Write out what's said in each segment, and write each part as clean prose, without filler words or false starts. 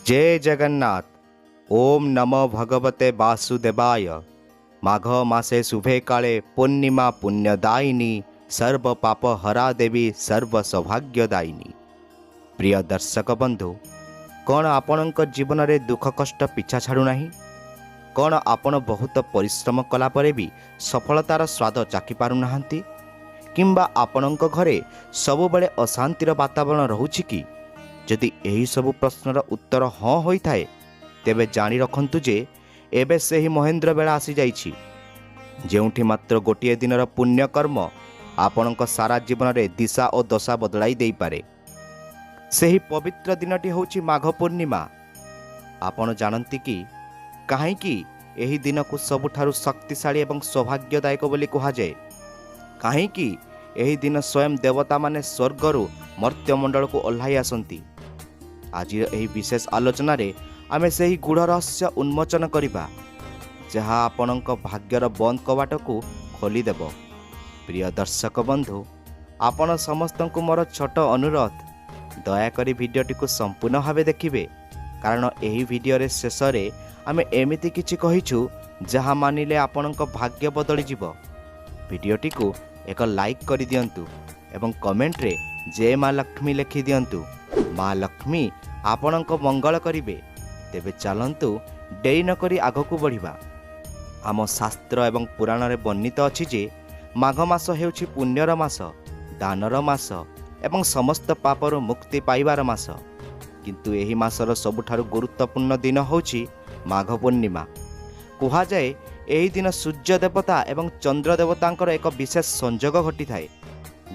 जय जगन्नाथ। ओम नमो भगवते वासुदेवाय। माघ मासे शुभे काले पूर्णिमा पुण्यदायिनी सर्व पाप हरा देवी सर्व सौभाग्यदायिनी। प्रिय दर्शक बंधु, कौन आपणक जीवन में दुख कष्ट पिछा छाड़ू नहीं? कौन आपण बहुत परिश्रम कला परे भी सफलतार स्वाद चाखी पारु नाहंती? किंबा आपणक घरे सबुबले अशांतिर वातावरण रहुछि कि? जदि एही सबु प्रश्नर उत्तर हाँ होइथाए तेबे जानी रखंतु जे एबे सेही महेंद्र बेला आसी जाइछि, जेउठी मात्र गोटिए दिनर पुण्य कर्म आपणक सारा जीवन में दिशा और दशा बदलाई देई पारे। सेही पवित्र दिनटी होछि माघ पूर्णिमा। आपण जानंती कि काहेकि एही दिन को सबुठारु शक्तिशाली एवं सौभाग्यदायक बोली कहुए? काहेकि एही दिन स्वयं देवता माने स्वर्गरु मर्त्यमंडल को ओह्लाई आसंती। आज एही विशेष आलोचना रे आमे सेही गूढ़ रहस्य उन्मोचन करिबा, जहा आपणक भाग्यर बंद कवाट को खोलीदेव। प्रिय दर्शक बंधु, आपण समस्तंकु मोर छोट अनुरोध, दयाकरी भिडियोटी को संपूर्ण भावे देखिबे, कारण एही भिडियो रे शेष रे आमे एमिति किछि कहिछु जहा मानिले आपणक भाग्य बदली जिवो। भिडियोटी को एक लाइक करि दियंतु एवं कमेंट रे जय माँ लक्ष्मी लिखि दियंतु। माँ लक्ष्मी आपणक मंगल करिवे। तेबे चलंतु डेरी न करी आगकू बढ़िबा। आम शास्त्र एवं पुराण रे वर्णित अछि जे माघ मास हेउछि पुण्यर मास, दानर मास एवं समस्त पापर मुक्ति पाइबार मास। किंतु एही मासर सबुठारु गुरुत्वपूर्ण दिन होछि माघ पूर्णिमा। कुहा जाए एही दिन सूर्य देवता एवं चंद्र देवतांकर एक विशेष संयोग घटी थाए,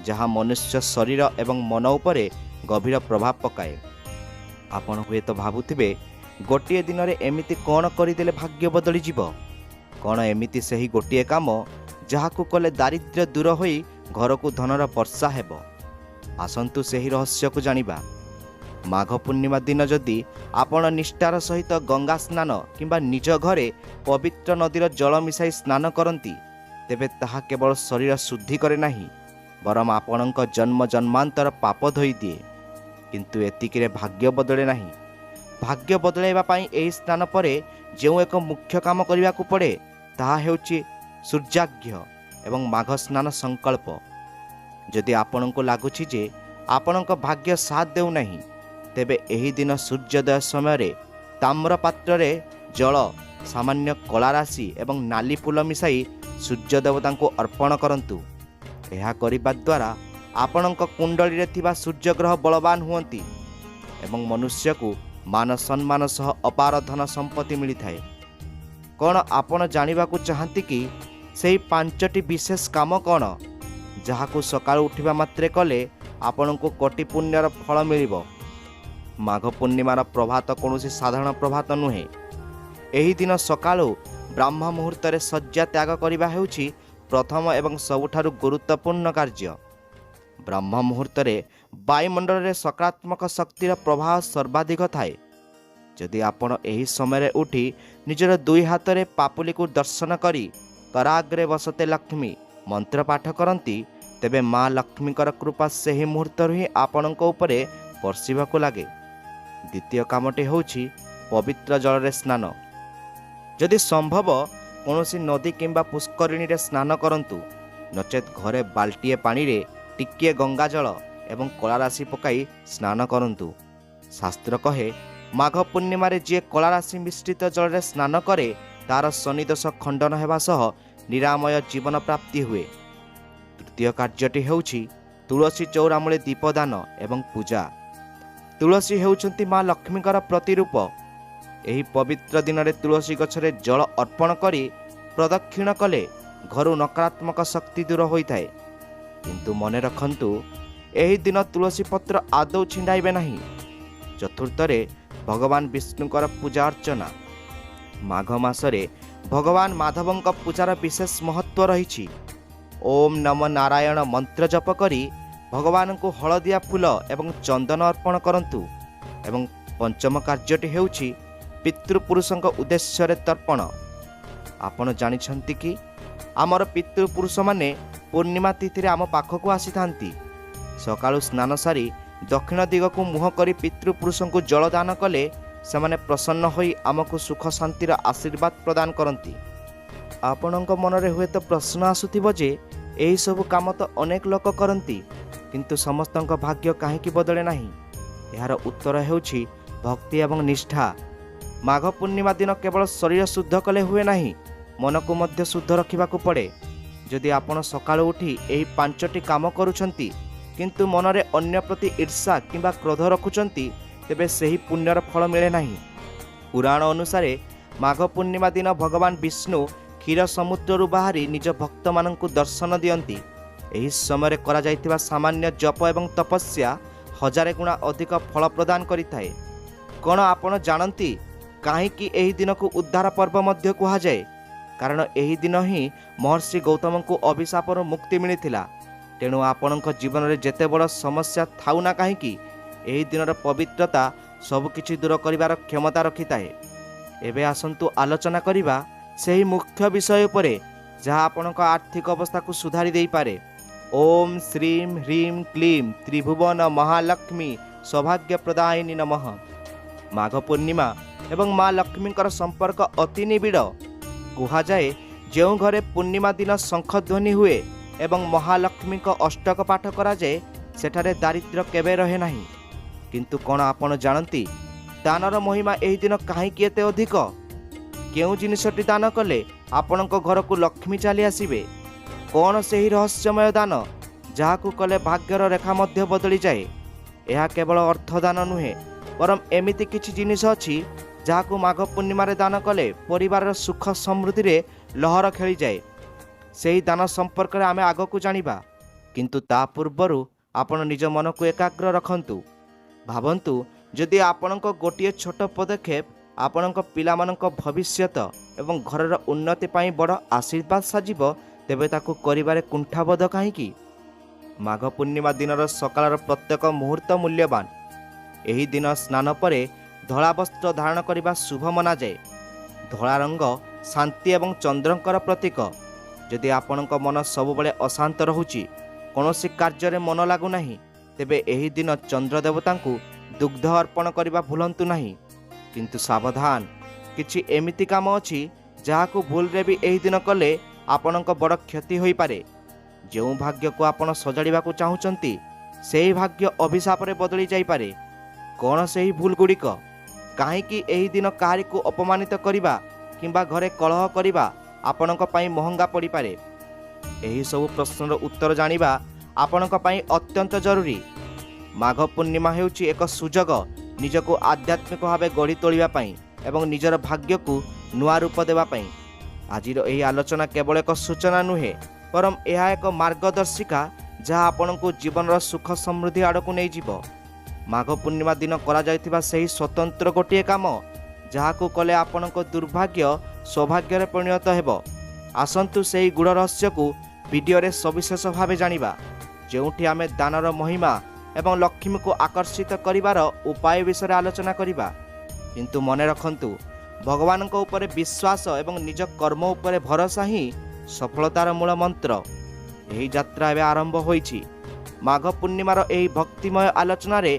जहाँ मनुष्य शरीर एवं मन उपरे गभीर प्रभाव पकाए। आपण हुए तो भावुथिबे गोटिए दिन रे एमिति कौन करिदेले भाग्य बदली जीव? कौन एमिति सही गोटिए काम जहाकू कले दारिद्र्य दूर होई घर को धनर वर्षा हेब? आसंतु सेही रहस्य को जानिबा। माघ पूर्णिमा दिन जदि आपण निष्ठार सहित गंगा स्नान किंबा निज घरे पवित्र नदीर जल मिसाई स्नान करती, तेबे ताहा केवल शरीर शुद्धि करे नाही, बरम आपणक जन्म जन्मांतर पाप धोई दिए। किंतु एतिकिरे भाग्य बदले नाही। भाग्य बदलाइबा पई एही स्नान परे जेउ एक मुख्य काम करिबा को पड़े, ताहा हेउछि सूर्याघ्य एवं माघ स्नान संकल्प। जदि आपणको लागुछि जे आपणक भाग्य साथ देउ नाही, तेबे एही दिन सूर्योदय समय ताम्र पात्र रे जल, सामान्य कला राशि एवं नाली फूल मिसाई सूर्य देवता को अर्पण करंतु। यह करिबा द्वारा आपणक कुंडली रे थिबा सूर्य ग्रह बलवान हुअंती एवं मनुष्य को मान सम्मान सह अपार धन संपत्ति मिली थाए। कौन आपण जानिबा को चाहंती कि सेही पांचटी विशेष काम कौन, जहाकू सकाळु उठिबा मात्रे कले आपणको कोटि पुण्यर फल मिलिबो? माघ पूर्णिमार प्रभात कौनसी साधारण प्रभात नुहे। एही दिन सकाळु ब्राह्म मुहूर्त रे शय्या त्याग करिबा हेउछि प्रथम एवं सबुठारु गुरुत्वपूर्ण कार्य। ब्रह्म मुहूर्त रे वायुमंडल रे सकारात्मक शक्तिर प्रभाव सर्वाधिक थाए। जदि आपण एही समय रे उठी निजर दुई हाथ रे पापुली को दर्शन करी कराग्रे बसते लक्ष्मी मंत्र पाठ करती, तेबे माँ लक्ष्मीकर कृपा सेही मुहूर्त ही आपणक उपरे वर्षिबाकू लागे। द्वितीय कामटी होछि पवित्र जल रे स्नान। जदि संभव कौनसी नदी किंबा पुष्करिणी रे स्नान करंतु, नचेत घरे बाल्टीए पानी रे टिकिए गंगा जल एवं कला राशि पकाई स्नान करंतु। शास्त्र कहे माघ पूर्णिमा रे जे कला राशि मिश्रित जल रे स्नान करे तार शनिदोष खंडन हेबा सह निरामय जीवन प्राप्ति हुए। तृतीय कार्यटी हेउछि तुलसी चौरामूले दीपदान एवं पूजा। तुलसी हेउछंती माँ लक्ष्मीकर प्रतिरूप। एही पवित्र दिन रे तुलसी गछरे जल अर्पण करी प्रदक्षिण कले घरु नकारात्मक शक्ति दूर होइथाए। किंतु मने रखंतु एही दिन तुलसी पत्र आदौ छिंडाइबे नाही। चतुर्थ रे भगवान विष्णुकर पूजा अर्चना। माघ मासरे भगवान माधवंक पूजार विशेष महत्व रही। ओम नमो नारायण मंत्र जप करी भगवान को हलदिया फूल एवं चंदन अर्पण करंतु। एवं पंचम कार्यटी हेउछि पितृपुरुषंक उद्देश्य रे तर्पण। आपण जानिछंती कि आमर पितृपुरुष माने पूर्णिमा तिथि आम पाखक आसी थांती। सकाळु स्नान सारी दक्षिण दिग को मुह करी पितृपुरुष को जलदान कले ସେମାନେ ପ୍ରସନ୍ନ ହୋଇ ଆମକୁ ସୁଖ ଶାନ୍ତିର ଆଶୀର୍ବାଦ ପ୍ରଦାନ କରନ୍ତି। ଆପଣଙ୍କ ମନରେ ହୁଏତ ପ୍ରଶ୍ନ ଆସୁଥିବ ଯେ ଏହିସବୁ କାମ ତ ଅନେକ ଲୋକ କରନ୍ତି, କିନ୍ତୁ ସମସ୍ତଙ୍କ ଭାଗ୍ୟ କାହିଁକି ବଦଳେ ନାହିଁ? ଏହାର ଉତ୍ତର ହେଉଛି ଭକ୍ତି ଏବଂ ନିଷ୍ଠା। ମାଘ ପୂର୍ଣ୍ଣିମା ଦିନ କେବଳ ଶରୀର ଶୁଦ୍ଧ କଲେ ହୁଏ ନାହିଁ, ମନକୁ ମଧ୍ୟ ଶୁଦ୍ଧ ରଖିବାକୁ ପଡ଼େ। ଯଦି ଆପଣ ସକାଳୁ ଉଠି ଏହି 5ଟି କାମ କରୁଛନ୍ତି କିନ୍ତୁ ମନରେ ଅନ୍ୟ ପ୍ରତି ଈର୍ଷା କିମ୍ବା କ୍ରୋଧ ରଖୁଛନ୍ତି, ତେବେ ସେହି ପୁଣ୍ୟର ଫଳ ମିଳେ ନାହିଁ। ପୁରାଣ ଅନୁସାରେ ମାଘ ପୂର୍ଣ୍ଣିମା ଦିନ ଭଗବାନ ବିଷ୍ଣୁ କ୍ଷୀର ସମୁଦ୍ରରୁ ବାହାରି ନିଜ ଭକ୍ତମାନଙ୍କୁ ଦର୍ଶନ ଦିଅନ୍ତି। ଏହି ସମୟରେ କରାଯାଇଥିବା ସାମାନ୍ୟ ଜପ ଏବଂ ତପସ୍ୟା 1000 ଗୁଣା ଅଧିକ ଫଳ ପ୍ରଦାନ କରିଥାଏ। କ'ଣ ଆପଣ ଜାଣନ୍ତି କାହିଁକି ଏହି ଦିନକୁ ଉଦ୍ଧାର ପର୍ବ ମଧ୍ୟ କୁହାଯାଏ? କାରଣ ଏହି ଦିନ ହିଁ ମହର୍ଷି ଗୌତମଙ୍କୁ ଅଭିଶାପରୁ ମୁକ୍ତି ମିଳିଥିଲା। ତେଣୁ ଆପଣଙ୍କ ଜୀବନରେ ଯେତେ ବଡ଼ ସମସ୍ୟା ଥାଉ ନା କାହିଁକି, ଏହି ଦିନର ପବିତ୍ରତା ସବୁକିଛି ଦୂର କରିବାର କ୍ଷମତା ରଖିଥାଏ। ଏବେ ଆସନ୍ତୁ ଆଲୋଚନା କରିବା ସେହି ମୁଖ୍ୟ ବିଷୟ ଉପରେ ଯାହା ଆପଣଙ୍କ ଆର୍ଥିକ ଅବସ୍ଥାକୁ ସୁଧାରି ଦେଇପାରେ। ଓମ୍ ଶ୍ରୀମ୍ ହ୍ରୀମ୍ କ୍ଲିମ୍ ତ୍ରିଭୁବନ ମହାଲକ୍ଷ୍ମୀ ସୌଭାଗ୍ୟ ପ୍ରଦାୟିନୀ ନମଃ। ମାଘ ପୂର୍ଣ୍ଣିମା ଏବଂ ମା ଲକ୍ଷ୍ମୀଙ୍କର ସମ୍ପର୍କ ଅତି ନିବିଡ଼। କୁହାଯାଏ ଯେଉଁ ଘରେ ପୂର୍ଣ୍ଣିମା ଦିନ ଶଙ୍ଖ ଧ୍ୱନି ହୁଏ ଏବଂ ମହାଲକ୍ଷ୍ମୀଙ୍କ ଅଷ୍ଟକ ପାଠ କରାଯାଏ, ସେଠାରେ ଦାରିଦ୍ର୍ୟ କେବେ ରହେ ନାହିଁ। କିନ୍ତୁ କ'ଣ ଆପଣ ଜାଣନ୍ତି ଦାନର ମହିମା ଏହି ଦିନ କାହିଁକି ଏତେ ଅଧିକ? କେଉଁ ଜିନିଷଟି ଦାନ କଲେ ଆପଣଙ୍କ ଘରକୁ ଲକ୍ଷ୍ମୀ ଚାଲି ଆସିବେ? କ'ଣ ସେହି ରହସ୍ୟମୟ ଦାନ ଯାହାକୁ କଲେ ଭାଗ୍ୟର ରେଖା ମଧ୍ୟ ବଦଳିଯାଏ? ଏହା କେବଳ ଅର୍ଥଦାନ ନୁହେଁ, ବରଂ ଏମିତି କିଛି ଜିନିଷ ଅଛି ଯାହାକୁ ମାଘ ପୂର୍ଣ୍ଣିମାରେ ଦାନ କଲେ ପରିବାରର ସୁଖ ସମୃଦ୍ଧିରେ ଲହର ଖେଳିଯାଏ। ସେହି ଦାନ ସମ୍ପର୍କରେ ଆମେ ଆଗକୁ ଜାଣିବା, କିନ୍ତୁ ତା ପୂର୍ବରୁ ଆପଣ ନିଜ ମନକୁ ଏକାଗ୍ର ରଖନ୍ତୁ। ଭାବନ୍ତୁ, ଯଦି ଆପଣଙ୍କ ଗୋଟିଏ ଛୋଟ ପଦକ୍ଷେପ ଆପଣଙ୍କ ପିଲାମାନଙ୍କ ଭବିଷ୍ୟତ ଏବଂ ଘରର ଉନ୍ନତି ପାଇଁ ବଡ଼ ଆଶୀର୍ବାଦ ସାଜିବ, ତେବେ ତାକୁ କରିବାରେ କୁଣ୍ଠାବୋଧ କାହିଁକି? ମାଘ ପୂର୍ଣ୍ଣିମା ଦିନର ସକାଳର ପ୍ରତ୍ୟେକ ମୁହୂର୍ତ୍ତ ମୂଲ୍ୟବାନ। ଏହି ଦିନ ସ୍ନାନ ପରେ ଧଳା ବସ୍ତ୍ର ଧାରଣ କରିବା ଶୁଭ ମନାଯାଏ। ଧଳା ରଙ୍ଗ ଶାନ୍ତି ଏବଂ ଚନ୍ଦ୍ରଙ୍କର ପ୍ରତୀକ। ଯଦି ଆପଣଙ୍କ ମନ ସବୁବେଳେ ଅଶାନ୍ତ ରହୁଛି, କୌଣସି କାର୍ଯ୍ୟରେ ମନ ଲାଗୁନାହିଁ, ତେବେ ଏହି ଦିନ ଚନ୍ଦ୍ର ଦେବତାଙ୍କୁ ଦୁଗ୍ଧ ଅର୍ପଣ କରିବା ଭୁଲନ୍ତୁ ନାହିଁ। କିନ୍ତୁ ସାବଧାନ, କିଛି ଏମିତି କାମ ଅଛି ଯାହାକୁ ଭୁଲରେ ବି ଏହି ଦିନ କଲେ ଆପଣଙ୍କ ବଡ଼ କ୍ଷତି ହୋଇପାରେ। ଯେଉଁ ଭାଗ୍ୟକୁ ଆପଣ ସଜାଡ଼ିବାକୁ ଚାହୁଁଛନ୍ତି, ସେହି ଭାଗ୍ୟ ଅଭିଶାପରେ ବଦଳି ଯାଇପାରେ। କ'ଣ ସେହି ଭୁଲ ଗୁଡ଼ିକ? କାହିଁକି ଏହି ଦିନ କାହାରିକୁ ଅପମାନିତ କରିବା କିମ୍ବା ଘରେ କଳହ କରିବା ଆପଣଙ୍କ ପାଇଁ ମହଙ୍ଗା ପଡ଼ିପାରେ? ଏହିସବୁ ପ୍ରଶ୍ନର ଉତ୍ତର ଜାଣିବା ଆପଣଙ୍କ ପାଇଁ ଅତ୍ୟନ୍ତ ଜରୁରୀ। ମାଘ ପୂର୍ଣ୍ଣିମା ହେଉଛି ଏକ ସୁଯୋଗ ନିଜକୁ ଆଧ୍ୟାତ୍ମିକ ଭାବେ ଗଢ଼ି ତୋଳିବା ପାଇଁ ଏବଂ ନିଜର ଭାଗ୍ୟକୁ ନୂଆ ରୂପ ଦେବା ପାଇଁ। ଆଜିର ଏହି ଆଲୋଚନା କେବଳ ଏକ ସୂଚନା ନୁହେଁ, ବରଂ ଏହା ଏକ ମାର୍ଗଦର୍ଶିକା ଯାହା ଆପଣଙ୍କୁ ଜୀବନର ସୁଖ ସମୃଦ୍ଧି ଆଡ଼କୁ ନେଇଯିବ। ମାଘ ପୂର୍ଣ୍ଣିମା ଦିନ କରାଯାଇଥିବା ସେହି ସ୍ୱତନ୍ତ୍ର ଗୋଟିଏ କାମ ଯାହାକୁ କଲେ ଆପଣଙ୍କ ଦୁର୍ଭାଗ୍ୟ ସୌଭାଗ୍ୟରେ ପରିଣତ ହେବ। ଆସନ୍ତୁ ସେହି ଗୂଢ଼ ରହସ୍ୟକୁ ଭିଡ଼ିଓରେ ସବିଶେଷ ଭାବେ ଜାଣିବା, ଯେଉଁଠି ଆମେ ଦାନର ମହିମା ଏବଂ ଲକ୍ଷ୍ମୀକୁ ଆକର୍ଷିତ କରିବାର ଉପାୟ ବିଷୟରେ ଆଲୋଚନା କରିବା। କିନ୍ତୁ ମନେ ରଖନ୍ତୁ, ଭଗବାନଙ୍କ ଉପରେ ବିଶ୍ୱାସ ଏବଂ ନିଜ କର୍ମ ଉପରେ ଭରସା ହିଁ ସଫଳତାର ମୂଳ ମନ୍ତ୍ର। ଏହି ଯାତ୍ରା ଏବେ ଆରମ୍ଭ ହୋଇଛି। ମାଘ ପୂର୍ଣ୍ଣିମାର ଏହି ଭକ୍ତିମୟ ଆଲୋଚନାରେ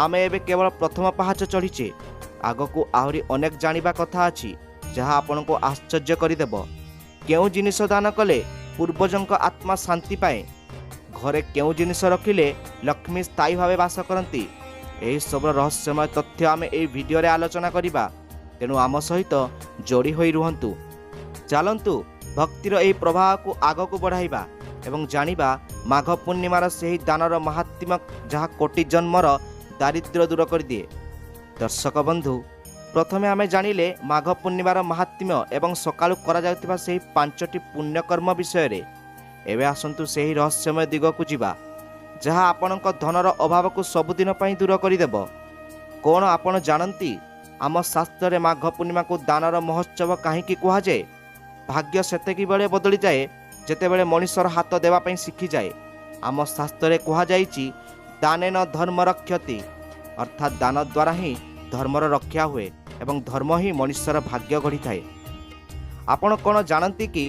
ଆମେ ଏବେ କେବଳ ପ୍ରଥମ ପାହାଚ ଚଢ଼ିଛେ। ଆଗକୁ ଆହୁରି ଅନେକ ଜାଣିବା କଥା ଅଛି ଯାହା ଆପଣଙ୍କୁ ଆଶ୍ଚର୍ଯ୍ୟ କରିଦେବ। କେଉଁ ଜିନିଷ ଦାନ କଲେ ପୂର୍ବଜଙ୍କ ଆତ୍ମା ଶାନ୍ତି ପାଏ? ଘରେ କେଉଁ ଜିନିଷ ରଖିଲେ ଲକ୍ଷ୍ମୀ ସ୍ଥାୟୀ ଭାବେ ବାସ କରନ୍ତି? ଏହିସବୁର ରହସ୍ୟମୟ ତଥ୍ୟ ଆମେ ଏହି ଭିଡ଼ିଓରେ ଆଲୋଚନା କରିବା। ତେଣୁ ଆମ ସହିତ ଯୋଡ଼ି ହୋଇ ରୁହନ୍ତୁ। ଚାଲନ୍ତୁ ଭକ୍ତିର ଏହି ପ୍ରବାହକୁ ଆଗକୁ ବଢ଼ାଇବା ଏବଂ ଜାଣିବା ମାଘ ପୂର୍ଣ୍ଣିମାର ସେହି ଦାନର ମାହାତ୍ମ୍ୟ ଯାହା କୋଟି ଜନ୍ମର ଦାରିଦ୍ର୍ୟ ଦୂର କରିଦିଏ। ଦର୍ଶକ ବନ୍ଧୁ, ପ୍ରଥମେ ଆମେ ଜାଣିଲେ ମାଘ ପୂର୍ଣ୍ଣିମାର ମାହାତ୍ମ୍ୟ ଏବଂ ସକାଳୁ କରାଯାଉଥିବା ସେହି 5ଟି ପୁଣ୍ୟକର୍ମ ବିଷୟରେ। ଏବେ ଆସନ୍ତୁ ସେହି ରହସ୍ୟମୟ ଦିଗକୁ ଯିବା ଯାହା ଆପଣଙ୍କ ଧନର ଅଭାବକୁ ସବୁଦିନ ପାଇଁ ଦୂର କରିଦେବ। କ'ଣ ଆପଣ ଜାଣନ୍ତି ଆମ ଶାସ୍ତ୍ରରେ ମାଘ ପୂର୍ଣ୍ଣିମାକୁ ଦାନର ମହୋତ୍ସବ କାହିଁକି କୁହାଯାଏ? ଭାଗ୍ୟ ସେତିକିବେଳେ ବଦଳିଯାଏ ଯେତେବେଳେ ମଣିଷର ହାତ ଦେବା ପାଇଁ ଶିଖିଯାଏ। ଆମ ଶାସ୍ତ୍ରରେ କୁହାଯାଇଛି ଦାନେନ ଧର୍ମର କ୍ଷତି, ଅର୍ଥାତ୍ ଦାନ ଦ୍ୱାରା ହିଁ ଧର୍ମର ରକ୍ଷା ହୁଏ ଏବଂ ଧର୍ମ ହିଁ ମଣିଷର ଭାଗ୍ୟ ଗଢ଼ିଥାଏ। ଆପଣ କ'ଣ ଜାଣନ୍ତି କି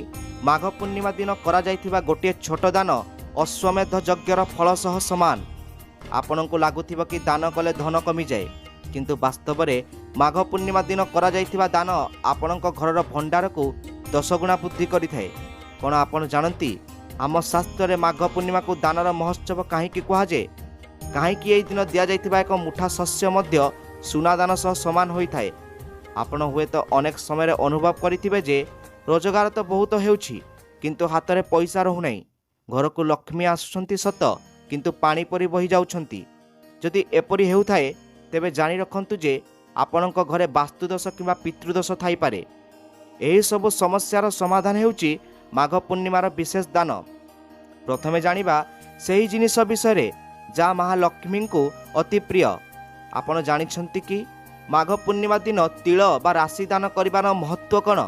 ମାଘ ପୂର୍ଣ୍ଣିମା ଦିନ କରାଯାଇଥିବା ଗୋଟିଏ ଛୋଟ ଦାନ ଅଶ୍ୱମେଧ ଯଜ୍ଞର ଫଳ ସହ ସମାନ? ଆପଣଙ୍କୁ ଲାଗୁଥିବ କି ଦାନ କଲେ ଧନ କମିଯାଏ, किंतु वास्तव में माघ पूर्णिमा दिन करा जाइथिबा दान आपणक घरर भंडार को 10 गुणा वृद्धि करिथाए। कौन आपण जानती आम शास्त्र में माघ पूर्णिमा को दानर महोत्सव कहीं कहुए? कहीं यही दिन दि जाइथिबा एक मुठा शस्य मध्य सुनादान सह समान होइथाए। आपण हुए तो अनेक समय अनुभव करिथिबे जे रोजगार तो बहुत हेउछि किंतु हाथ में पैसा रहुनाई। घर को लक्ष्मी आसुछंती सत किंतु पानी परी बही जाउछंती। जदि एपरी हेउथाए तेबे जानि रखंतु जे आपणक घरे वास्तुदोष किंबा पितृदोष थाई पारे। एही सब समस्यार समाधान हेउछि माघ पूर्णिमार विशेष दान। प्रथमे जानिबा सेही जिनिस विषय जा महालक्ष्मी को अति प्रिय। आपण जानिछंती कि माघ पूर्णिमा दिन तिल बा राशि दान करिबार महत्व कौन?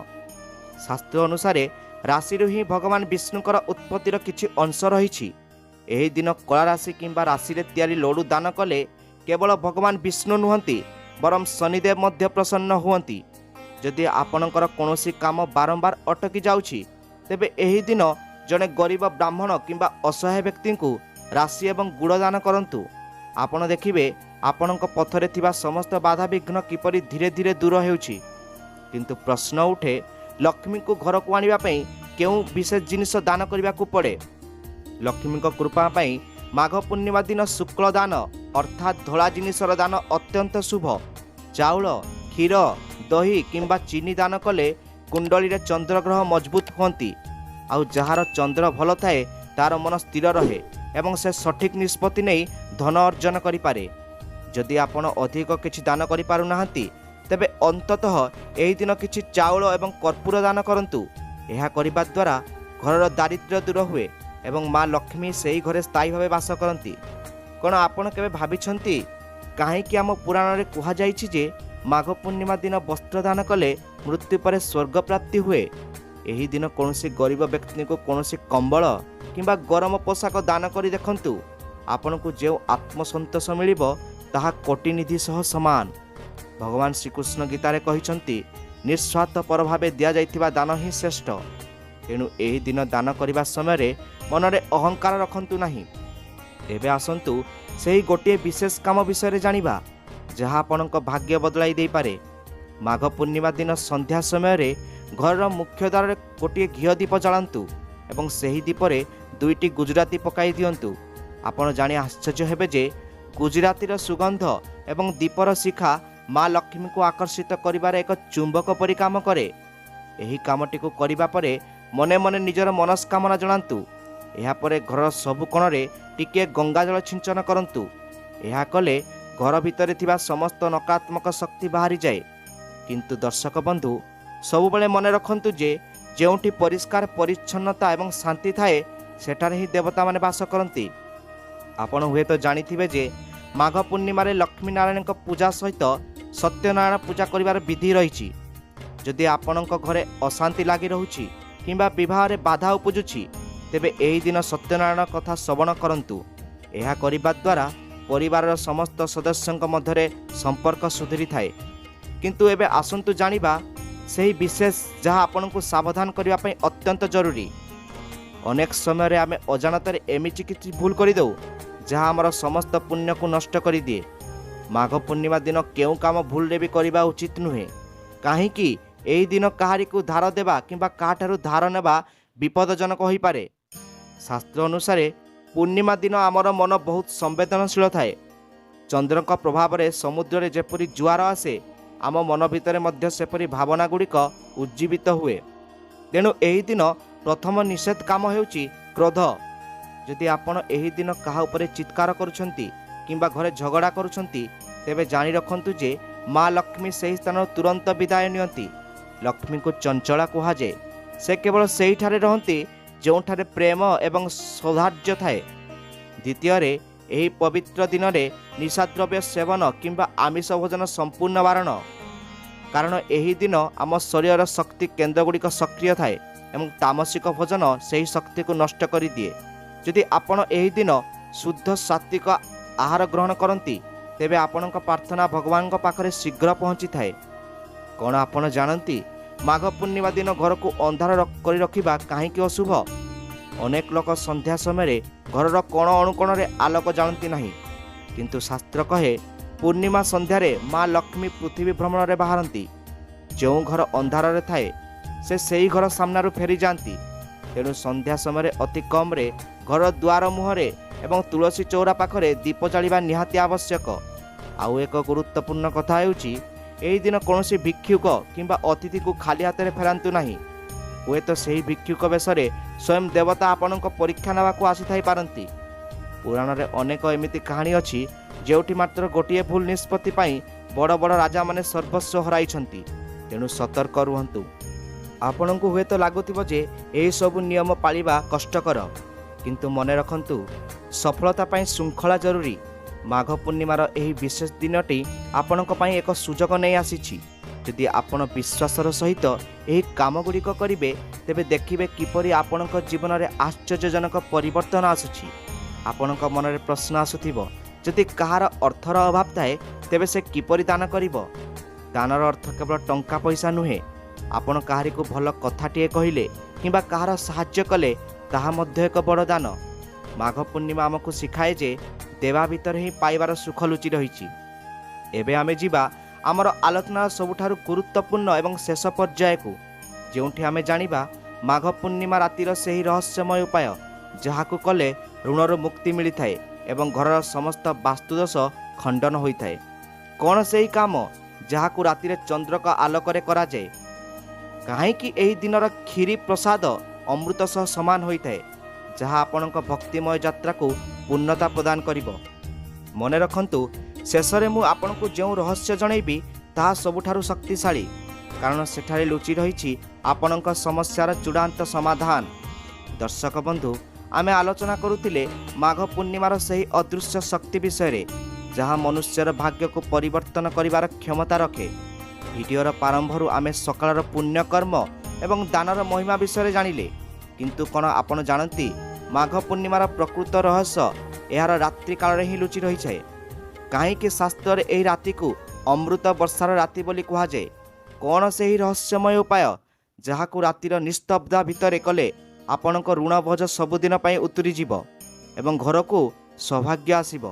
शास्त्र अनुसार राशि ही भगवान विष्णुकर उत्पत्तिर किछि अंश रही। एही दिन कला राशि किंबा राशि रे तैयारी लड्डू दान कले केवल भगवान विष्णु नुहंती बरम शनिदेव मध्य प्रसन्न हुअंती। जदि आपणकर कौनसी काम बारंबार अटकी जाउछि तेबे एही दिन जने गरीब ब्राह्मण किंबा असहाय व्यक्ति को राशि एवं गुड़ दान करंतु। आपण देखिबे आपणक पथरे थिबा समस्त बाधा विघ्न किपरि धीरे धीरे दूर हेउछि। किंतु प्रश्न उठे लक्ष्मी को घर को आनिबा पई केउ विशेष जिनिस दान करिबा को पड़े? लक्ष्मी को कृपा पई माघ पूर्णिमा दिन शुक्ल दान अर्थात धला जिनिसर दान अत्यंत शुभ। चाउल, क्षीर, दही किंबा चीनी दान कले कुंडली रे चंद्रग्रह मजबूत होती। आउ जहार चंद्र भल थाए तार मन स्थिर रहे एवं से सठिक निष्पत्ति नहीं धन अर्जन करि पारे। जदि आपण अधिक किछि दान करि पारु नाहंती तेबे अंततः एही दिन किछि चाउल एवं कर्पूर दान करंतु। एहा करिबा द्वारा घरर दारिद्र्य दूर हुए एवं माँ लक्ष्मी सेही घरे स्थायी भावे वास करती। कौन आपण केबे भाबिछंती काहेकि आम पुराण रे कुहा जाइछि जे माघ पूर्णिमा दिन वस्त्र दान कले मृत्यु पर स्वर्ग प्राप्ति हुए? एही दिन कौनसी गरीब व्यक्ति को कौनसी कंबल किंबा गरम पोशाक दान करी देखंतु। आपण को जो आत्मसंतोष मिलिबो ताहा कोटिनिधि सह समान। भगवान श्रीकृष्ण गीतारे कहिछंती निस्वार्थ पर भावे दिया जाइथिबा दान ही श्रेष्ठ। तेणु एही दिन दान करिबा समय मनरे अहंकार रखंतु नाही। एबे आसंतु सेही गोटे विशेष काम विषय जानिबा जहाँ आपणक भाग्य बदलाई दे पारे। माघ पूर्णिमा दिन संध्या समय घर मुख्य द्वार गोटे घीओ दीप जलांतु एवं सेही दीपरे 2टी गुजराती पकाई दियंतु। आपण जानि आश्चर्य हेबे जे गुजरातीर सुगंध एवं दीपर शिखा माँ लक्ष्मी को आकर्षित करिबार एक चुंबक परि काम करे। एही कामटी को करिबा परे मने मने निजर मनस्कामना जणांतु। एहा परे घर सबु कोणरे टिके गंगाजल छिंचन करंतु। एहा कले घर भितरे थिबा समस्त नकारात्मक शक्ति बाहरी जाए। किंतु दर्शक बंधु सबु बेले मने रखंतु जे जेउठी परिष्कार परिच्छन्नता एवं शांति थाए सेठारे ही देवता माने वास करंती। आपण हुए तो जानिथिबे जे माघ पूर्णिमा रे लक्ष्मी नारायण पूजा सहित सत्यनारायण पूजा करिवार विधि रहिछि। जदि आपणक घरे अशांति लागि रहुछि किंबा विवाह रे बाधा उपजुछि तेबे एही दिन सत्यनारायण कथा श्रवण करंतु। एहा करिबा द्वारा परिवार समस्त सदस्यंक मध्यरे संपर्क सुधरी थाए। किंतु एबे आसंतु जानिबा सेही विशेष जहाँ आपनको सावधान करिबा पई अत्यंत जरूरी। अनेक समय रे आमे अजाणतारे एमिति किछि भूल करि दउ जहाँ आमर समस्त पुण्य को नष्ट करि दिए। माघ पूर्णिमा दिन केउ काम भूल रे भी करिबा उचित नुहे। काहेकि एही दिन काहारी को धार देबा किंबा काहाठारु धार नेबा विपदजनक होई पारे। शास्त्र अनुसार पूर्णिमा दिन आमर मन बहुत संवेदनशील थाए। चंद्रक प्रभाव रे समुद्र रे जेपरि जुआर आसे आम मन भितर मध्य सेपरि भावना गुड़िक उज्जीवित हुए। तेणु एही दिन प्रथम निषेध काम हेउची क्रोध। जदि आपण एही दिन काहा उपरे चित्कार करुछंती किंबा घरे झगड़ा करुछंती तेबे जानि रखंतु जे माँ लक्ष्मी सेही स्थान तुरंत विदाय नियंती। लक्ष्मी को चंचला कुहा जाए। से केवल सेही ठारे रहंती जोठारे प्रेम एवं सौहार्द्य थाए। द्वितीय रे एही पवित्र दिन रे निशाद्रव्य सेवन किंबा आमिष भोजन संपूर्ण बारण। कारण एही दिन आम शरीर शक्ति केन्द्रगुड़िक सक्रिय थाए एवं तामसिक भोजन सेही शक्ति को नष्ट करि दिए। यदि आपण एही दिन शुद्ध सात्विक आहार ग्रहण करती तेबे आपणक प्रार्थना भगवान पाखरे शीघ्र पहुँची थाए। कौन आपण जानती माघ पूर्णिमा दिन घर को अंधार कर रखिबा काहेकि अशुभ? अनेक लोक संध्या समय घरर कोण अणुकोण रे आलोक जानती नहीं। किंतु शास्त्र कहे ପୂର୍ଣ୍ଣିମା ସନ୍ଧ୍ୟାରେ ମା ଲକ୍ଷ୍ମୀ ପୃଥିବୀ ଭ୍ରମଣରେ ବାହାରନ୍ତି। ଯେଉଁ ଘର ଅନ୍ଧାରରେ ଥାଏ ସେ ସେହି ଘର ସାମ୍ନାରୁ ଫେରିଯାଆନ୍ତି। ତେଣୁ ସନ୍ଧ୍ୟା ସମୟରେ ଅତି କମ୍ରେ ଘର ଦୁଆର ମୁହଁରେ ଏବଂ ତୁଳସୀ ଚଉରା ପାଖରେ ଦୀପ ଜାଳିବା ନିହାତି ଆବଶ୍ୟକ। ଆଉ ଏକ ଗୁରୁତ୍ୱପୂର୍ଣ୍ଣ କଥା ହେଉଛି, ଏହି ଦିନ କୌଣସି ଭିକ୍ଷୁକ କିମ୍ବା ଅତିଥିକୁ ଖାଲି ହାତରେ ଫେରାନ୍ତୁ ନାହିଁ। ହୁଏତ ସେହି ଭିକ୍ଷୁକ ବେଶରେ ସ୍ୱୟଂ ଦେବତା ଆପଣଙ୍କ ପରୀକ୍ଷା ନେବାକୁ ଆସିଥାଇପାରନ୍ତି। ପୁରାଣରେ ଅନେକ ଏମିତି କାହାଣୀ ଅଛି ଯେଉଁଠି ମାତ୍ର ଗୋଟିଏ ଭୁଲ ନିଷ୍ପତ୍ତି ପାଇଁ ବଡ଼ ବଡ଼ ରାଜାମାନେ ସର୍ବସ୍ୱ ହରାଇଛନ୍ତି। ତେଣୁ ସତର୍କ ରୁହନ୍ତୁ। ଆପଣଙ୍କୁ ହୁଏତ ଲାଗୁଥିବ ଯେ ଏହିସବୁ ନିୟମ ପାଳିବା କଷ୍ଟକର, କିନ୍ତୁ ମନେ ରଖନ୍ତୁ, ସଫଳତା ପାଇଁ ଶୃଙ୍ଖଳା ଜରୁରୀ। ମାଘ ପୂର୍ଣ୍ଣିମାର ଏହି ବିଶେଷ ଦିନଟି ଆପଣଙ୍କ ପାଇଁ ଏକ ସୁଯୋଗ ନେଇ ଆସିଛି। ଯଦି ଆପଣ ବିଶ୍ୱାସର ସହିତ ଏହି କାମଗୁଡ଼ିକ କରିବେ, ତେବେ ଦେଖିବେ କିପରି ଆପଣଙ୍କ ଜୀବନରେ ଆଶ୍ଚର୍ଯ୍ୟଜନକ ପରିବର୍ତ୍ତନ ଆସୁଛି। ଆପଣଙ୍କ ମନରେ ପ୍ରଶ୍ନ ଆସୁଥିବ, ଯଦି କାହାର ଅର୍ଥର ଅଭାବ ଥାଏ ତେବେ ସେ କିପରି ଦାନ କରିବ? ଦାନର ଅର୍ଥ କେବଳ ଟଙ୍କା ପଇସା ନୁହେଁ। ଆପଣ କାହାରିକୁ ଭଲ କଥାଟିଏ କହିଲେ କିମ୍ବା କାହାର ସାହାଯ୍ୟ କଲେ ତାହା ମଧ୍ୟ ଏକ ବଡ଼ ଦାନ। ମାଘ ପୂର୍ଣ୍ଣିମା ଆମକୁ ଶିଖାଏ ଯେ ଦେବା ଭିତରେ ହିଁ ପାଇବାର ସୁଖ ଲୁଚି ରହିଛି। ଏବେ ଆମେ ଯିବା ଆମର ଆଲୋଚନାର ସବୁଠାରୁ ଗୁରୁତ୍ୱପୂର୍ଣ୍ଣ ଏବଂ ଶେଷ ପର୍ଯ୍ୟାୟକୁ, ଯେଉଁଠି ଆମେ ଜାଣିବା ମାଘ ପୂର୍ଣ୍ଣିମା ରାତିର ସେହି ରହସ୍ୟମୟ ଉପାୟ ଯାହାକୁ କଲେ ଋଣରୁ ମୁକ୍ତି ମିଳିଥାଏ ଏବଂ ଘରର ସମସ୍ତ ବାସ୍ତୁଦୋଷ ଖଣ୍ଡନ ହୋଇଥାଏ। କ'ଣ ସେହି କାମ ଯାହାକୁ ରାତିରେ ଚନ୍ଦ୍ରଙ୍କ ଆଲୋକରେ କରାଯାଏ? କାହିଁକି ଏହି ଦିନର କ୍ଷୀରି ପ୍ରସାଦ ଅମୃତ ସହ ସମାନ ହୋଇଥାଏ, ଯାହା ଆପଣଙ୍କ ଭକ୍ତିମୟ ଯାତ୍ରାକୁ ପୂର୍ଣ୍ଣତା ପ୍ରଦାନ କରିବ? ମନେ ରଖନ୍ତୁ, ଶେଷରେ ମୁଁ ଆପଣଙ୍କୁ ଯେଉଁ ରହସ୍ୟ ଜଣାଇବି ତାହା ସବୁଠାରୁ ଶକ୍ତିଶାଳୀ, କାରଣ ସେଠାରେ ଲୁଚି ରହିଛି ଆପଣଙ୍କ ସମସ୍ୟାର ଚୂଡ଼ାନ୍ତ ସମାଧାନ। ଦର୍ଶକ ବନ୍ଧୁ, ଆମେ ଆଲୋଚନା କରୁଥିଲେ ମାଘ ପୂର୍ଣ୍ଣିମାର ସେହି ଅଦୃଶ୍ୟ ଶକ୍ତି ବିଷୟରେ, ଯାହା ମନୁଷ୍ୟର ଭାଗ୍ୟକୁ ପରିବର୍ତ୍ତନ କରିବାର କ୍ଷମତା ରଖେ। ଭିଡ଼ିଓର ପ୍ରାରମ୍ଭରୁ ଆମେ ସକାଳର ପୁଣ୍ୟକର୍ମ ଏବଂ ଦାନର ମହିମା ବିଷୟରେ ଜାଣିଲେ, କିନ୍ତୁ କ'ଣ ଆପଣ ଜାଣନ୍ତି ମାଘ ପୂର୍ଣ୍ଣିମାର ପ୍ରକୃତ ରହସ୍ୟ ଏହାର ରାତ୍ରି କାଳରେ ହିଁ ଲୁଚି ରହିଥାଏ? କାହିଁକି ଶାସ୍ତ୍ରରେ ଏହି ରାତିକୁ ଅମୃତ ବର୍ଷାର ରାତି ବୋଲି କୁହାଯାଏ? କ'ଣ ସେହି ରହସ୍ୟମୟ ଉପାୟ ଯାହାକୁ ରାତିର ନିସ୍ତବ୍ଧତା ଭିତରେ କଲେ ଆପଣଙ୍କ ଋଣ ବୋଝ ସବୁଦିନ ପାଇଁ ଉତୁରିଯିବ ଏବଂ ଘରକୁ ସୌଭାଗ୍ୟ ଆସିବ?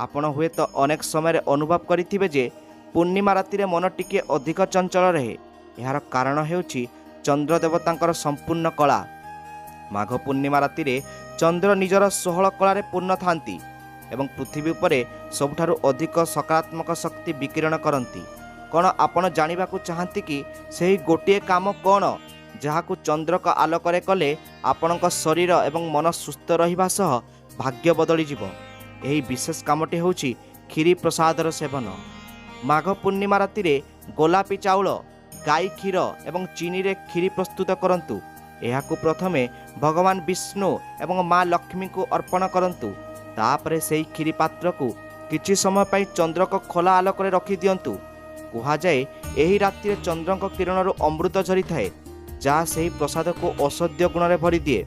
ଆପଣ ହୁଏତ ଅନେକ ସମୟରେ ଅନୁଭବ କରିଥିବେ ଯେ ପୂର୍ଣ୍ଣିମା ରାତିରେ ମନ ଟିକିଏ ଅଧିକ ଚଞ୍ଚଳ ରହେ। ଏହାର କାରଣ ହେଉଛି ଚନ୍ଦ୍ର ଦେବତାଙ୍କର ସମ୍ପୂର୍ଣ୍ଣ କଳା। ମାଘ ପୂର୍ଣ୍ଣିମା ରାତିରେ ଚନ୍ଦ୍ର ନିଜର 16 କଳାରେ ପୂର୍ଣ୍ଣ ଥାନ୍ତି ଏବଂ ପୃଥିବୀ ଉପରେ ସବୁଠାରୁ ଅଧିକ ସକାରାତ୍ମକ ଶକ୍ତି ବିକିରଣ କରନ୍ତି। କ'ଣ ଆପଣ ଜାଣିବାକୁ ଚାହାନ୍ତି କି ସେହି ଗୋଟିଏ କାମ କ'ଣ ଯାହାକୁ ଚନ୍ଦ୍ରଙ୍କ ଆଲୋକରେ କଲେ ଆପଣଙ୍କ ଶରୀର ଏବଂ ମନ ସୁସ୍ଥ ରହିବା ସହ ଭାଗ୍ୟ ବଦଳିଯିବ? ଏହି ବିଶେଷ କାମଟି ହେଉଛି କ୍ଷୀରି ପ୍ରସାଦର ସେବନ। ମାଘ ପୂର୍ଣ୍ଣିମା ରାତିରେ ଗୋଲାପୀ ଚାଉଳ, ଗାଈ କ୍ଷୀର ଏବଂ ଚିନିରେ କ୍ଷୀରି ପ୍ରସ୍ତୁତ କରନ୍ତୁ। ଏହାକୁ ପ୍ରଥମେ ଭଗବାନ ବିଷ୍ଣୁ ଏବଂ ମା ଲକ୍ଷ୍ମୀଙ୍କୁ ଅର୍ପଣ କରନ୍ତୁ। ତାପରେ ସେହି କ୍ଷୀରି ପାତ୍ରକୁ କିଛି ସମୟ ପାଇଁ ଚନ୍ଦ୍ରଙ୍କ ଖୋଲା ଆଲୋକରେ ରଖିଦିଅନ୍ତୁ। କୁହାଯାଏ ଏହି ରାତିରେ ଚନ୍ଦ୍ରଙ୍କ କିରଣରୁ ଅମୃତ ଝରିଥାଏ, ଯାହା ସେହି ପ୍ରସାଦକୁ ଔଷଧୀୟ ଗୁଣରେ ଭରିଦିଏ।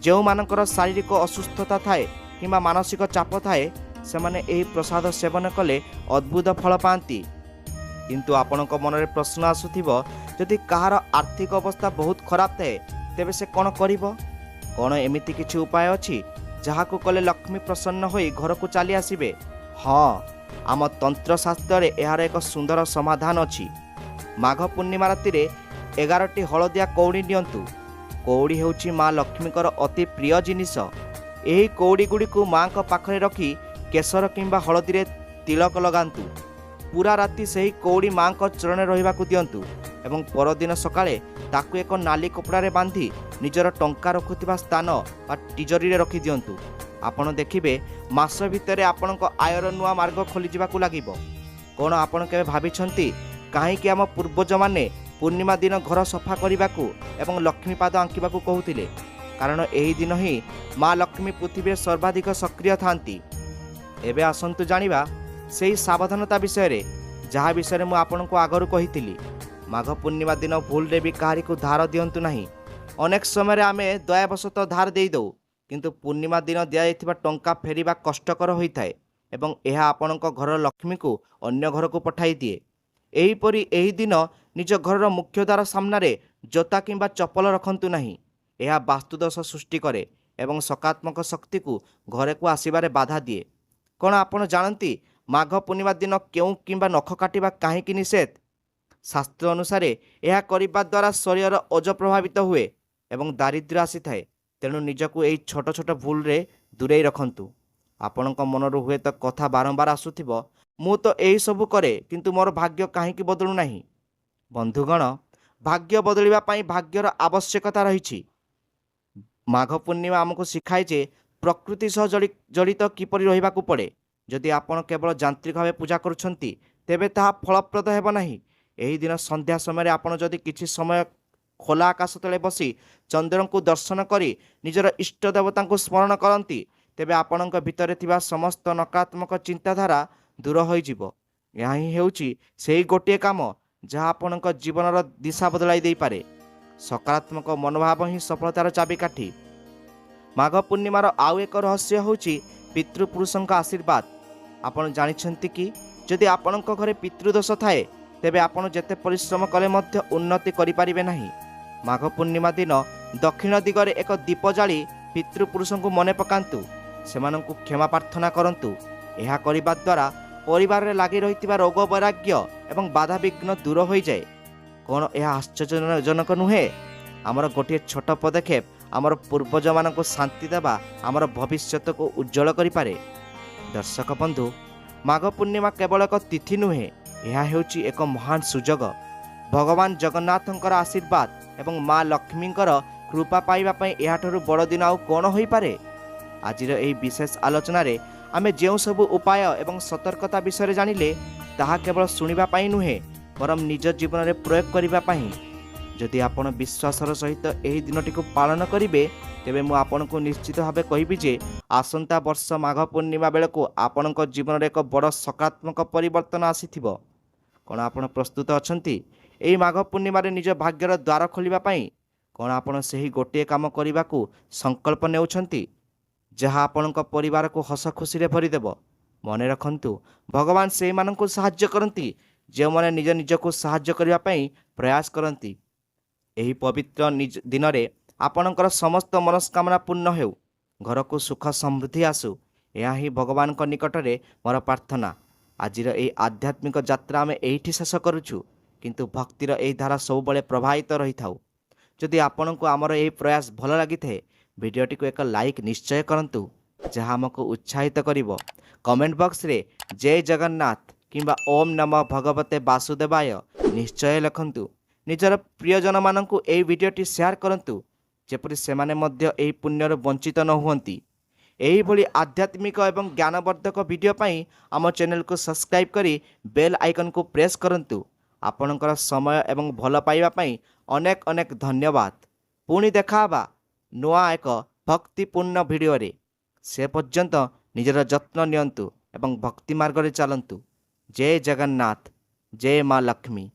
ଯେଉଁମାନଙ୍କର ଶାରୀରିକ ଅସୁସ୍ଥତା ଥାଏ କିମ୍ବା ମାନସିକ ଚାପ ଥାଏ, ସେମାନେ ଏହି ପ୍ରସାଦ ସେବନ କଲେ ଅଦ୍ଭୁତ ଫଳ ପାଆନ୍ତି। କିନ୍ତୁ ଆପଣଙ୍କ ମନରେ ପ୍ରଶ୍ନ ଆସୁଥିବ, ଯଦି କାହାର ଆର୍ଥିକ ଅବସ୍ଥା ବହୁତ ଖରାପ ଥାଏ ତେବେ ସେ କ'ଣ କରିବ? କ'ଣ ଏମିତି କିଛି ଉପାୟ ଅଛି ଯାହାକୁ କଲେ ଲକ୍ଷ୍ମୀ ପ୍ରସନ୍ନ ହୋଇ ଘରକୁ ଚାଲି ଆସିବେ? ହଁ, ଆମ ତନ୍ତ୍ରଶାସ୍ତ୍ରରେ ଏହାର ଏକ ସୁନ୍ଦର ସମାଧାନ ଅଛି। ମାଘ ପୂର୍ଣ୍ଣିମା ରାତିରେ 11ଟି ହଳଦିଆ କଉଡ଼ି ନିଅନ୍ତୁ। କଉଡ଼ି ହେଉଛି ମା ଲକ୍ଷ୍ମୀଙ୍କର ଅତି ପ୍ରିୟ ଜିନିଷ। ଏହି କଉଡ଼ି ଗୁଡ଼ିକୁ ମାଙ୍କ ପାଖରେ ରଖି କେଶର କିମ୍ବା ହଳଦୀରେ ତିଳକ ଲଗାନ୍ତୁ। ପୁରା ରାତି ସେହି କଉଡ଼ି ମାଙ୍କ ଚରଣରେ ରହିବାକୁ ଦିଅନ୍ତୁ ଏବଂ ପରଦିନ ସକାଳେ ତାକୁ ଏକ ନାଲି କପଡ଼ାରେ ବାନ୍ଧି ନିଜର ଟଙ୍କା ରଖୁଥିବା ସ୍ଥାନ ବା ଟିଜରିରେ ରଖିଦିଅନ୍ତୁ। ଆପଣ ଦେଖିବେ ମାସ ଭିତରେ ଆପଣଙ୍କ ଆୟର ନୂଆ ମାର୍ଗ ଖୋଲିଯିବାକୁ ଲାଗିବ। କ'ଣ ଆପଣ କେବେ ଭାବିଛନ୍ତି କାହିଁକି ଆମ ପୂର୍ବଜମାନେ ପୂର୍ଣ୍ଣିମା ଦିନ ଘର ସଫା କରିବାକୁ ଏବଂ ଲକ୍ଷ୍ମୀ ପାଦ ଆଙ୍କିବାକୁ କହୁଥିଲେ? କାରଣ ଏହି ଦିନ ହିଁ ମା ଲକ୍ଷ୍ମୀ ପୃଥିବୀରେ ସର୍ବାଧିକ ସକ୍ରିୟ ଥାନ୍ତି। ଏବେ ଆସନ୍ତୁ ଜାଣିବା ସେହି ସାବଧାନତା ବିଷୟରେ, ଯାହା ବିଷୟରେ ମୁଁ ଆପଣଙ୍କୁ ଆଗରୁ କହିଥିଲି। ମାଘ ପୂର୍ଣ୍ଣିମା ଦିନ ଭୁଲରେ ବି କାହାରିକୁ ଧାର ଦିଅନ୍ତୁ ନାହିଁ। ଅନେକ ସମୟରେ ଆମେ ଦୟାବଶତଃ ଧାର ଦେଇଦେଉ, କିନ୍ତୁ ପୂର୍ଣ୍ଣିମା ଦିନ ଦିଆଯାଇଥିବା ଟଙ୍କା ଫେରିବା କଷ୍ଟକର ହୋଇଥାଏ ଏବଂ ଏହା ଆପଣଙ୍କ ଘରର ଲକ୍ଷ୍ମୀକୁ ଅନ୍ୟ ଘରକୁ ପଠାଇ ଦିଏ। ଏହିପରି ଏହି ଦିନ ନିଜ ଘରର ମୁଖ୍ୟ ଦ୍ୱାର ସାମ୍ନାରେ ଜୋତା କିମ୍ବା ଚପଲ ରଖନ୍ତୁ ନାହିଁ। ଏହା ବାସ୍ତୁଦୋଷ ସୃଷ୍ଟି କରେ ଏବଂ ସକାରାତ୍ମକ ଶକ୍ତିକୁ ଘରକୁ ଆସିବାରେ ବାଧା ଦିଏ। କ'ଣ ଆପଣ ଜାଣନ୍ତି ମାଘ ପୂର୍ଣ୍ଣିମା ଦିନ କେଉଁ କିମ୍ବା ନଖ କାଟିବା କାହିଁକି ନିଷେଧ? ଶାସ୍ତ୍ର ଅନୁସାରେ ଏହା କରିବା ଦ୍ୱାରା ଶରୀରର ଓଜ ପ୍ରଭାବିତ ହୁଏ ଏବଂ ଦାରିଦ୍ର୍ୟ ଆସିଥାଏ। ତେଣୁ ନିଜକୁ ଏହି ଛୋଟ ଛୋଟ ଭୁଲରେ ଦୂରେଇ ରଖନ୍ତୁ। ଆପଣଙ୍କ ମନରୁ ହୁଏତ କଥା ବାରମ୍ବାର ଆସୁଥିବ, ମୁଁ ତ ଏହିସବୁ କରେ କିନ୍ତୁ ମୋର ଭାଗ୍ୟ କାହିଁକି ବଦଳୁ ନାହିଁ? ବନ୍ଧୁଗଣ, ଭାଗ୍ୟ ବଦଳିବା ପାଇଁ ଭାଗ୍ୟର ଆବଶ୍ୟକତା ରହିଛି। ମାଘ ପୂର୍ଣ୍ଣିମା ଆମକୁ ଶିଖାଏ ଯେ ପ୍ରକୃତି ସହ ଜଡ଼ିତ କିପରି ରହିବାକୁ ପଡ଼େ। ଯଦି ଆପଣ କେବଳ ଯାନ୍ତ୍ରିକ ଭାବେ ପୂଜା କରୁଛନ୍ତି ତେବେ ତାହା ଫଳପ୍ରଦ ହେବ ନାହିଁ। ଏହି ଦିନ ସନ୍ଧ୍ୟା ସମୟରେ ଆପଣ ଯଦି କିଛି ସମୟ ଖୋଲା ଆକାଶ ତଳେ ବସି ଚନ୍ଦ୍ରଙ୍କୁ ଦର୍ଶନ କରି ନିଜର ଇଷ୍ଟ ଦେବତାଙ୍କୁ ସ୍ମରଣ କରନ୍ତି ତେବେ ଆପଣଙ୍କ ଭିତରେ ଥିବା ସମସ୍ତ ନକାରାତ୍ମକ ଚିନ୍ତାଧାରା ଦୂର ହୋଇଯିବ। ଏହା ହିଁ ହେଉଛି ସେହି ଗୋଟିଏ କାମ ଯାହା ଆପଣଙ୍କ ଜୀବନର ଦିଶା ବଦଳାଇ ଦେଇପାରେ। ସକାରାତ୍ମକ ମନୋଭାବ ହିଁ ସଫଳତାର ଚାବିକାଠି। ମାଘ ପୂର୍ଣ୍ଣିମାର ଆଉ ଏକ ରହସ୍ୟ ହେଉଛି ପିତୃପୁରୁଷଙ୍କ ଆଶୀର୍ବାଦ। ଆପଣ ଜାଣିଛନ୍ତି କି ଯଦି ଆପଣଙ୍କ ଘରେ ପିତୃଦୋଷ ଥାଏ ତେବେ ଆପଣ ଯେତେ ପରିଶ୍ରମ କଲେ ମଧ୍ୟ ଉନ୍ନତି କରିପାରିବେ ନାହିଁ। ମାଘ ପୂର୍ଣ୍ଣିମା ଦିନ ଦକ୍ଷିଣ ଦିଗରେ ଏକ ଦୀପ ଜାଳି ପିତୃପୁରୁଷଙ୍କୁ ମନେ ପକାନ୍ତୁ, ସେମାନଙ୍କୁ କ୍ଷମା ପ୍ରାର୍ଥନା କରନ୍ତୁ। ଏହା କରିବା ଦ୍ୱାରା ପରିବାରରେ ଲାଗି ରହିଥିବା ରୋଗ ବୈରାଗ୍ୟ ଏବଂ ବାଧାବିଘ୍ନ ଦୂର ହୋଇଯାଏ। କ'ଣ ଏହା ଆଶ୍ଚର୍ଯ୍ୟଜନକ ନୁହେଁ? ଆମର ଗୋଟିଏ ଛୋଟ ପଦକ୍ଷେପ ଆମର ପୂର୍ବଜମାନଙ୍କୁ ଶାନ୍ତି ଦେବା ଆମର ଭବିଷ୍ୟତକୁ ଉଜ୍ଜ୍ୱଳ କରିପାରେ। ଦର୍ଶକ ବନ୍ଧୁ, ମାଘ ପୂର୍ଣ୍ଣିମା କେବଳ ଏକ ତିଥି ନୁହେଁ, ଏହା ହେଉଛି ଏକ ମହାନ ସୁଯୋଗ। ଭଗବାନ ଜଗନ୍ନାଥଙ୍କର ଆଶୀର୍ବାଦ ଏବଂ ମା ଲକ୍ଷ୍ମୀଙ୍କର କୃପା ପାଇବା ପାଇଁ ଏହାଠାରୁ ବଡ଼ ଦିନ ଆଉ କ'ଣ ହୋଇପାରେ? ଆଜିର ଏହି ବିଶେଷ ଆଲୋଚନାରେ ଆମେ ଯେଉଁ ସବୁ ଉପାୟ ଏବଂ ସତର୍କତା ବିଷୟରେ ଜାଣିଲେ ତାହା କେବଳ ଶୁଣିବା ପାଇଁ ନୁହେଁ ବରଂ ନିଜ ଜୀବନରେ ପ୍ରୟୋଗ କରିବା ପାଇଁ। ଯଦି ଆପଣ ବିଶ୍ୱାସର ସହିତ ଏହି ଦିନଟିକୁ ପାଳନ କରିବେ ତେବେ ମୁଁ ଆପଣଙ୍କୁ ନିଶ୍ଚିତ ଭାବେ କହିବି ଯେ ଆସନ୍ତା ବର୍ଷ ମାଘ ପୂର୍ଣ୍ଣିମା ବେଳକୁ ଆପଣଙ୍କ ଜୀବନରେ ଏକ ବଡ଼ ସକାରାତ୍ମକ ପରିବର୍ତ୍ତନ ଆସିଥିବ। କ'ଣ ଆପଣ ପ୍ରସ୍ତୁତ ଅଛନ୍ତି ଏହି ମାଘ ପୂର୍ଣ୍ଣିମାରେ ନିଜ ଭାଗ୍ୟର ଦ୍ୱାର ଖୋଲିବା ପାଇଁ? କ'ଣ ଆପଣ ସେହି ଗୋଟିଏ କାମ କରିବାକୁ ସଂକଳ୍ପ ନେଉଛନ୍ତି ଯାହା ଆପଣଙ୍କ ପରିବାରକୁ ହସ ଖୁସିରେ ଭରିଦେବ? ମନେ ରଖନ୍ତୁ, ଭଗବାନ ସେହିମାନଙ୍କୁ ସାହାଯ୍ୟ କରନ୍ତି ଯେଉଁମାନେ ନିଜକୁ ସାହାଯ୍ୟ କରିବା ପାଇଁ ପ୍ରୟାସ କରନ୍ତି। ଏହି ପବିତ୍ର ଦିନରେ ଆପଣଙ୍କର ସମସ୍ତ ମନସ୍କାମନା ପୂର୍ଣ୍ଣ ହେଉ, ଘରକୁ ସୁଖ ସମୃଦ୍ଧି ଆସୁ। ଏହା ହିଁ ଭଗବାନଙ୍କ ନିକଟରେ ମୋର ପ୍ରାର୍ଥନା। ଆଜିର ଏହି ଆଧ୍ୟାତ୍ମିକ ଯାତ୍ରା ଆମେ ଏଇଠି ଶେଷ କରୁଛୁ, କିନ୍ତୁ ଭକ୍ତିର ଏହି ଧାରା ସବୁବେଳେ ପ୍ରବାହିତ ରହିଥାଉ। ଯଦି ଆପଣଙ୍କୁ ଆମର ଏହି ପ୍ରୟାସ ଭଲ ଲାଗିଥାଏ ଭିଡ଼ିଓଟିକୁ ଏକ ଲାଇକ୍ ନିଶ୍ଚୟ କରନ୍ତୁ, ଯାହା ଆମକୁ ଉତ୍ସାହିତ କରିବ। କମେଣ୍ଟ ବକ୍ସରେ ଜୟ ଜଗନ୍ନାଥ କିମ୍ବା ଓମ୍ ନମଃ ଭଗବତେ ବାସୁଦେବାୟ ନିଶ୍ଚୟ ଲେଖନ୍ତୁ। ନିଜର ପ୍ରିୟଜନମାନଙ୍କୁ ଏହି ଭିଡ଼ିଓଟି ସେୟାର କରନ୍ତୁ ଯେପରି ସେମାନେ ମଧ୍ୟ ଏହି ପୁଣ୍ୟରୁ ବଞ୍ଚିତ ନ ହୁଅନ୍ତି। ଏହିଭଳି ଆଧ୍ୟାତ୍ମିକ ଏବଂ ଜ୍ଞାନବର୍ଦ୍ଧକ ଭିଡ଼ିଓ ପାଇଁ ଆମ ଚ୍ୟାନେଲକୁ ସବସ୍କ୍ରାଇବ୍ କରି ବେଲ୍ ଆଇକନ୍କୁ ପ୍ରେସ୍ କରନ୍ତୁ। ଆପଣଙ୍କର ସମୟ ଏବଂ ଭଲ ପାଇବା ପାଇଁ ଅନେକ ଅନେକ ଧନ୍ୟବାଦ। ପୁଣି ଦେଖାହେବା ନୂଆ ଏକ ଭକ୍ତିପୂର୍ଣ୍ଣ ଭିଡ଼ିଓରେ। ସେ ପର୍ଯ୍ୟନ୍ତ ନିଜର ଯତ୍ନ ନିଅନ୍ତୁ ଏବଂ ଭକ୍ତି ମାର୍ଗରେ ଚାଲନ୍ତୁ। ଜୟ ଜଗନ୍ନାଥ, ଜୟ ମା ଲକ୍ଷ୍ମୀ।